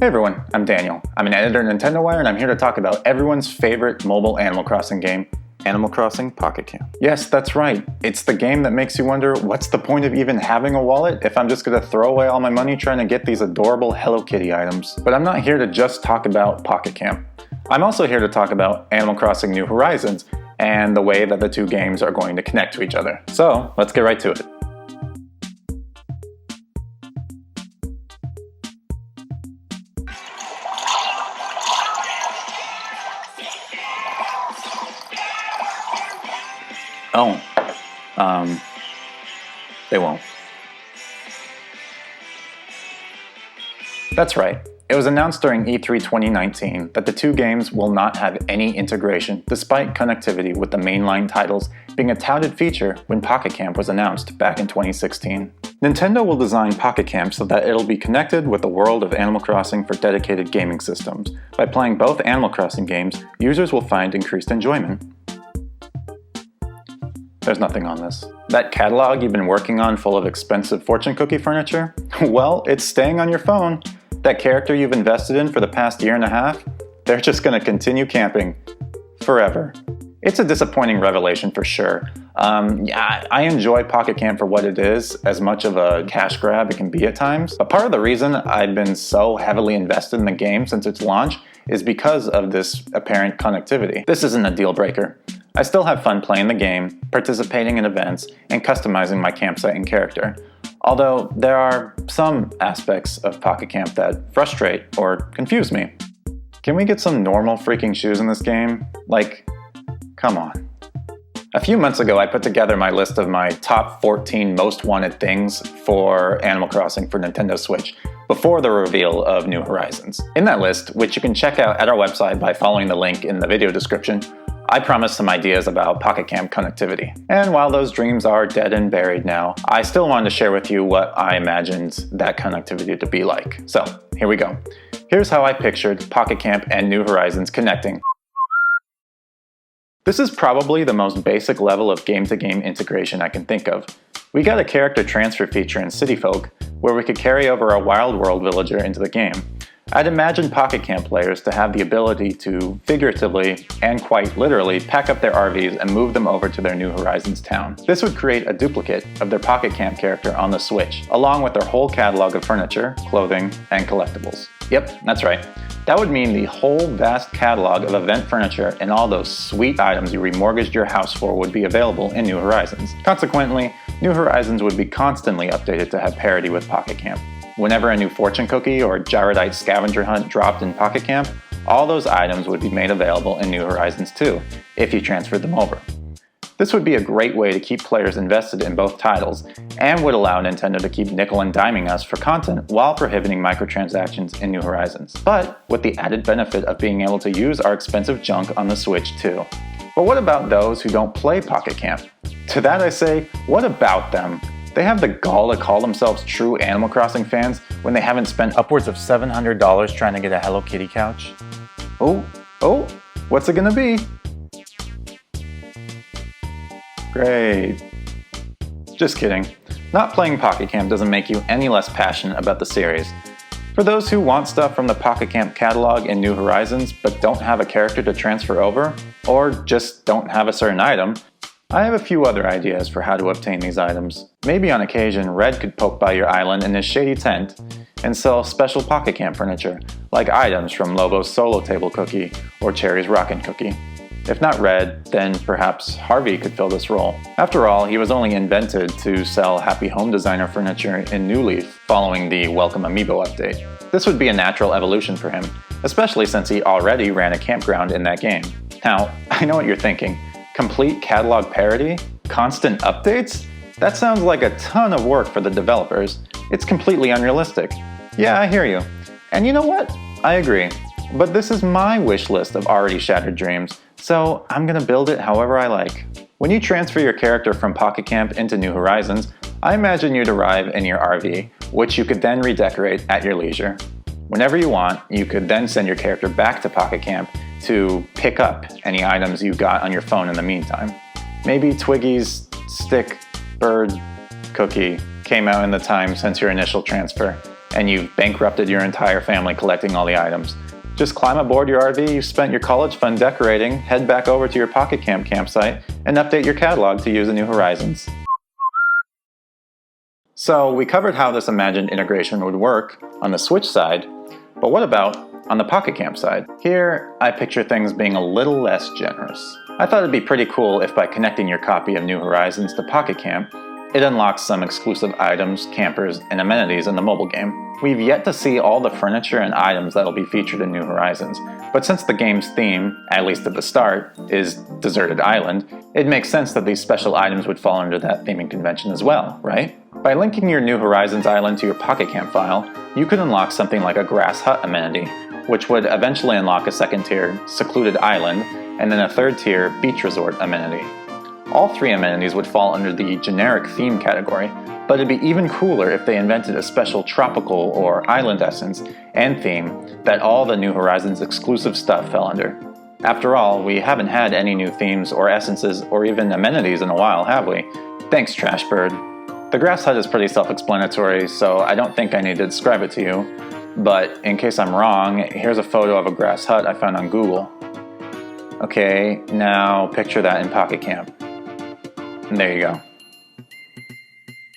Hey everyone, I'm Daniel. I'm an editor at Nintendo Wire and I'm here to talk about everyone's favorite mobile Animal Crossing game, Animal Crossing Pocket Camp. Yes, that's right. It's the game that makes you wonder what's the point of even having a wallet if I'm just going to throw away all my money trying to get these adorable Hello Kitty items. But I'm not here to just talk about Pocket Camp. I'm also here to talk about Animal Crossing New Horizons and the way that the two games are going to connect to each other. So let's get right to it. They won't. That's right. It was announced during E3 2019 that the two games will not have any integration despite connectivity with the mainline titles being a touted feature when Pocket Camp was announced back in 2016. Nintendo will design Pocket Camp so that it'll be connected with the world of Animal Crossing for dedicated gaming systems. By playing both Animal Crossing games, users will find increased enjoyment. There's nothing on this. That catalog you've been working on full of expensive fortune cookie furniture? Well, it's staying on your phone. That character you've invested in for the past year and a half? They're just gonna continue camping. Forever. It's a disappointing revelation for sure. I enjoy Pocket Camp for what it is, as much of a cash grab it can be at times. But part of the reason I've been so heavily invested in the game since its launch is because of this apparent connectivity. This isn't a deal breaker. I still have fun playing the game, participating in events, and customizing my campsite and character. Although there are some aspects of Pocket Camp that frustrate or confuse me. Can we get some normal freaking shoes in this game? Like, come on. A few months ago, I put together my list of my top 14 most wanted things for Animal Crossing for Nintendo Switch before the reveal of New Horizons. In that list, which you can check out at our website by following the link in the video description, I promised some ideas about Pocket Camp connectivity. And while those dreams are dead and buried now, I still wanted to share with you what I imagined that connectivity to be like. So, here we go. Here's how I pictured Pocket Camp and New Horizons connecting. This is probably the most basic level of game-to-game integration I can think of. We got a character transfer feature in City Folk, where we could carry over a Wild World villager into the game. I'd imagine Pocket Camp players to have the ability to figuratively, and quite literally, pack up their RVs and move them over to their New Horizons town. This would create a duplicate of their Pocket Camp character on the Switch, along with their whole catalog of furniture, clothing, and collectibles. Yep, that's right. That would mean the whole vast catalog of event furniture and all those sweet items you remortgaged your house for would be available in New Horizons. Consequently, New Horizons would be constantly updated to have parity with Pocket Camp. Whenever a new fortune cookie or gyrodite scavenger hunt dropped in Pocket Camp, all those items would be made available in New Horizons too, if you transferred them over. This would be a great way to keep players invested in both titles, and would allow Nintendo to keep nickel and diming us for content while prohibiting microtransactions in New Horizons, but with the added benefit of being able to use our expensive junk on the Switch too. But what about those who don't play Pocket Camp? To that I say, what about them? They have the gall to call themselves true Animal Crossing fans when they haven't spent upwards of $700 trying to get a Hello Kitty couch? Oh, what's it gonna be? Great. Just kidding. Not playing Pocket Camp doesn't make you any less passionate about the series. For those who want stuff from the Pocket Camp catalog in New Horizons but don't have a character to transfer over, or just don't have a certain item, I have a few other ideas for how to obtain these items. Maybe on occasion, Red could poke by your island in his shady tent and sell special Pocket Camp furniture, like items from Lobo's Solo Table Cookie or Cherry's Rockin' Cookie. If not Red, then perhaps Harvey could fill this role. After all, he was only invented to sell Happy Home Designer furniture in New Leaf following the Welcome Amiibo update. This would be a natural evolution for him, especially since he already ran a campground in that game. Now, I know what you're thinking. Complete catalog parity? Constant updates? That sounds like a ton of work for the developers. It's completely unrealistic. Yeah, I hear you. And you know what? I agree. But this is my wish list of already shattered dreams, so I'm gonna build it however I like. When you transfer your character from Pocket Camp into New Horizons, I imagine you'd arrive in your RV, which you could then redecorate at your leisure. Whenever you want, you could then send your character back to Pocket Camp to pick up any items you got on your phone in the meantime. Maybe Twiggy's stick bird cookie came out in the time since your initial transfer, and you've bankrupted your entire family collecting all the items. Just climb aboard your RV you spent your college fund decorating, head back over to your Pocket Camp campsite, and update your catalog to use the New Horizons. So we covered how this imagined integration would work on the Switch side, but what about on the Pocket Camp side? Here, I picture things being a little less generous. I thought it'd be pretty cool if by connecting your copy of New Horizons to Pocket Camp, it unlocks some exclusive items, campers, and amenities in the mobile game. We've yet to see all the furniture and items that'll be featured in New Horizons, but since the game's theme, at least at the start, is Deserted Island, it makes sense that these special items would fall under that theming convention as well, right? By linking your New Horizons island to your Pocket Camp file, you could unlock something like a grass hut amenity, which would eventually unlock a second tier Secluded Island, and then a third tier Beach Resort amenity. All three amenities would fall under the generic theme category, but it'd be even cooler if they invented a special tropical or island essence and theme that all the New Horizons exclusive stuff fell under. After all, we haven't had any new themes or essences or even amenities in a while, have we? Thanks, Trashbird. The grass hut is pretty self-explanatory, so I don't think I need to describe it to you, but in case I'm wrong, here's a photo of a grass hut I found on Google. Okay, now picture that in Pocket Camp. And there you go.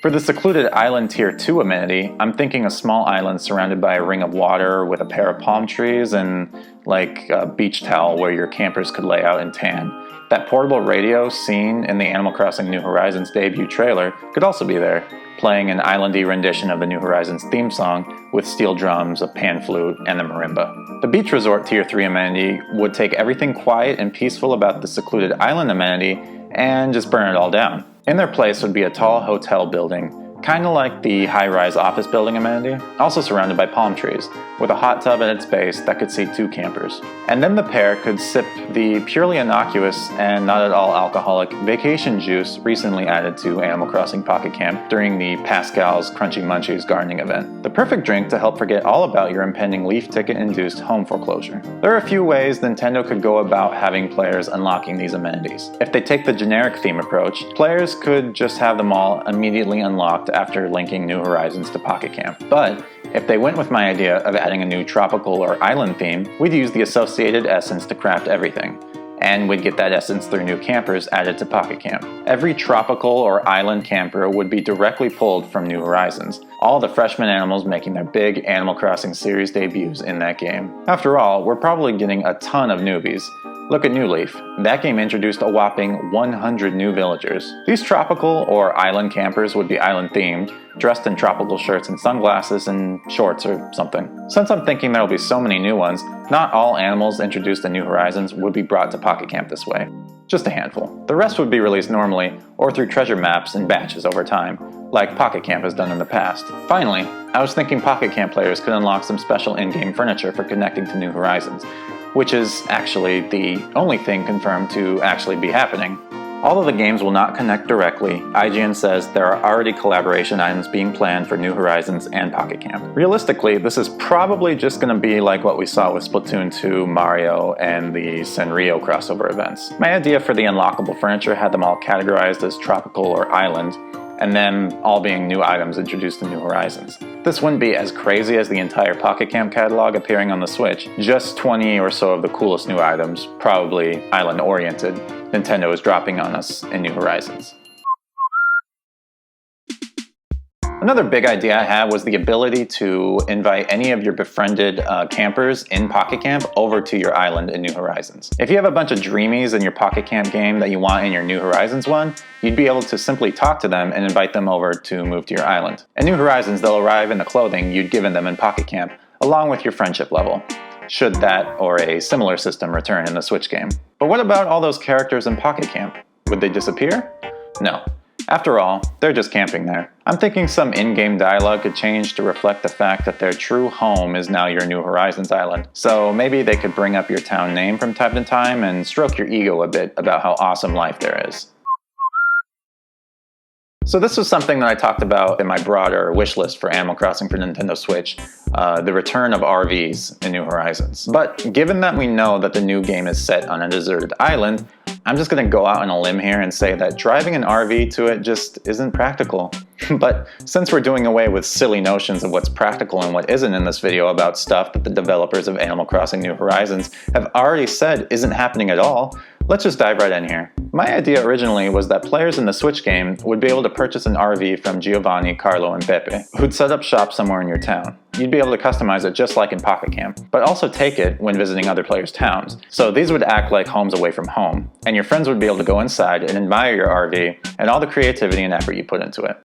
For the Secluded Island Tier 2 amenity, I'm thinking a small island surrounded by a ring of water with a pair of palm trees and like a beach towel where your campers could lay out and tan. That portable radio seen in the Animal Crossing New Horizons debut trailer could also be there, playing an islandy rendition of the New Horizons theme song with steel drums, a pan flute, and a marimba. The Beach Resort Tier 3 amenity would take everything quiet and peaceful about the Secluded Island amenity and just burn it all down. In their place would be a tall hotel building, kind of like the high-rise office building amenity, also surrounded by palm trees, with a hot tub at its base that could seat 2 campers. And then the pair could sip the purely innocuous and not at all alcoholic vacation juice recently added to Animal Crossing Pocket Camp during the Pascal's Crunchy Munchies gardening event. The perfect drink to help forget all about your impending leaf ticket-induced home foreclosure. There are a few ways Nintendo could go about having players unlocking these amenities. If they take the generic theme approach, players could just have them all immediately unlocked after linking New Horizons to Pocket Camp. But if they went with my idea of adding a new tropical or island theme, we'd use the associated essence to craft everything. And we'd get that essence through new campers added to Pocket Camp. Every tropical or island camper would be directly pulled from New Horizons, all the freshman animals making their big Animal Crossing series debuts in that game. After all, we're probably getting a ton of newbies. Look at New Leaf. That game introduced a whopping 100 new villagers. These tropical or island campers would be island themed, dressed in tropical shirts and sunglasses and shorts or something. Since I'm thinking there'll be so many new ones, not all animals introduced in New Horizons would be brought to Pocket Camp this way. Just a handful. The rest would be released normally or through treasure maps and batches over time, like Pocket Camp has done in the past. Finally, I was thinking Pocket Camp players could unlock some special in-game furniture for connecting to New Horizons, which is actually the only thing confirmed to actually be happening. Although the games will not connect directly, IGN says there are already collaboration items being planned for New Horizons and Pocket Camp. Realistically, this is probably just going to be like what we saw with Splatoon 2, Mario, and the Sanrio crossover events. My idea for the unlockable furniture had them all categorized as tropical or island, and then all being new items introduced in New Horizons. This wouldn't be as crazy as the entire Pocket Camp catalog appearing on the Switch. Just 20 or so of the coolest new items, probably island-oriented, Nintendo is dropping on us in New Horizons. Another big idea I had was the ability to invite any of your befriended campers in Pocket Camp over to your island in New Horizons. If you have a bunch of dreamies in your Pocket Camp game that you want in your New Horizons one, you'd be able to simply talk to them and invite them over to move to your island. In New Horizons, they'll arrive in the clothing you'd given them in Pocket Camp, along with your friendship level, should that or a similar system return in the Switch game. But what about all those characters in Pocket Camp? Would they disappear? No. After all, they're just camping there. I'm thinking some in-game dialogue could change to reflect the fact that their true home is now your New Horizons island. So maybe they could bring up your town name from time to time and stroke your ego a bit about how awesome life there is. So this was something that I talked about in my broader wish list for Animal Crossing for Nintendo Switch, the return of RVs in New Horizons. But given that we know that the new game is set on a deserted island, I'm just gonna go out on a limb here and say that driving an RV to it just isn't practical. But since we're doing away with silly notions of what's practical and what isn't in this video about stuff that the developers of Animal Crossing New Horizons have already said isn't happening at all, let's just dive right in here. My idea originally was that players in the Switch game would be able to purchase an RV from Giovanni, Carlo, and Pepe, who'd set up shop somewhere in your town. You'd be able to customize it just like in Pocket Camp, but also take it when visiting other players' towns. So these would act like homes away from home, and your friends would be able to go inside and admire your RV and all the creativity and effort you put into it.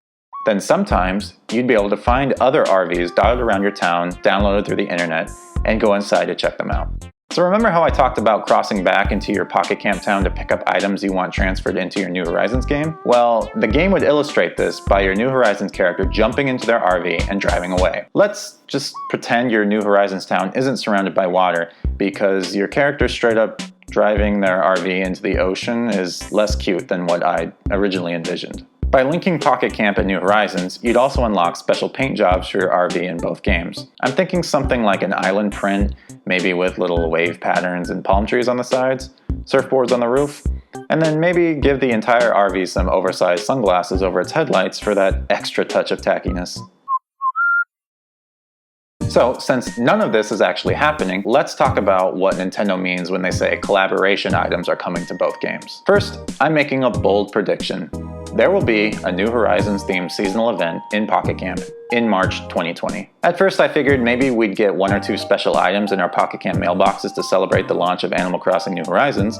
Then sometimes, you'd be able to find other RVs dotted around your town, downloaded through the internet, and go inside to check them out. So remember how I talked about crossing back into your Pocket Camp town to pick up items you want transferred into your New Horizons game? Well, the game would illustrate this by your New Horizons character jumping into their RV and driving away. Let's just pretend your New Horizons town isn't surrounded by water, because your character straight up driving their RV into the ocean is less cute than what I originally envisioned. By linking Pocket Camp and New Horizons, you'd also unlock special paint jobs for your RV in both games. I'm thinking something like an island print, maybe with little wave patterns and palm trees on the sides, surfboards on the roof, and then maybe give the entire RV some oversized sunglasses over its headlights for that extra touch of tackiness. So, since none of this is actually happening, let's talk about what Nintendo means when they say collaboration items are coming to both games. First, I'm making a bold prediction. There will be a New Horizons themed seasonal event in Pocket Camp in March 2020. At first I figured maybe we'd get 1 or 2 special items in our Pocket Camp mailboxes to celebrate the launch of Animal Crossing New Horizons,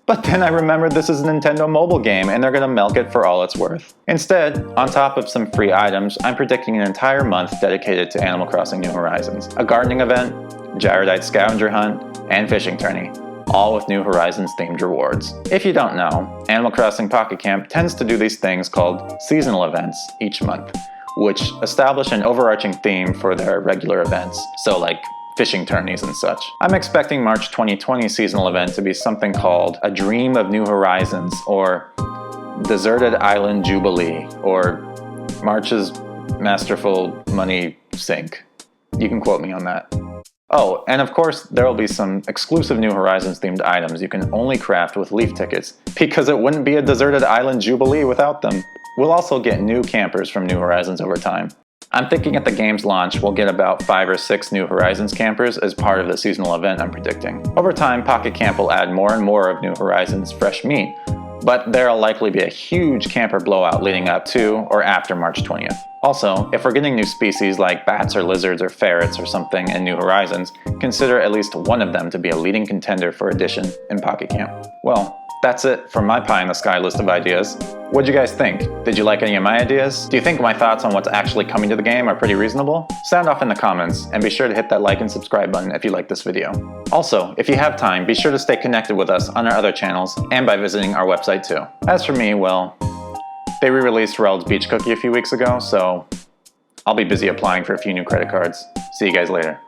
but then I remembered this is a Nintendo mobile game and they're gonna milk it for all it's worth. Instead, on top of some free items, I'm predicting an entire month dedicated to Animal Crossing New Horizons. A gardening event, Gyrodite scavenger hunt, and fishing tourney, all with New Horizons themed rewards. If you don't know, Animal Crossing Pocket Camp tends to do these things called seasonal events each month, which establish an overarching theme for their regular events, so like fishing tourneys and such. I'm expecting March 2020 seasonal event to be something called A Dream of New Horizons, or Deserted Island Jubilee, or March's Masterful Money Sink. You can quote me on that. Oh, and of course, there will be some exclusive New Horizons themed items you can only craft with Leaf tickets, because it wouldn't be a Deserted Island Jubilee without them. We'll also get new campers from New Horizons over time. I'm thinking at the game's launch we'll get about 5 or 6 New Horizons campers as part of the seasonal event I'm predicting. Over time, Pocket Camp will add more and more of New Horizons fresh meat, but there'll likely be a huge camper blowout leading up to or after March 20th. Also, if we're getting new species like bats or lizards or ferrets or something in New Horizons, consider at least one of them to be a leading contender for addition in Pocket Camp. Well, that's it for my pie-in-the-sky list of ideas. What'd you guys think? Did you like any of my ideas? Do you think my thoughts on what's actually coming to the game are pretty reasonable? Sound off in the comments, and be sure to hit that like and subscribe button if you like this video. Also, if you have time, be sure to stay connected with us on our other channels and by visiting our website too. As for me, well, they re-released Raoul's Beach Cookie a few weeks ago, so I'll be busy applying for a few new credit cards. See you guys later.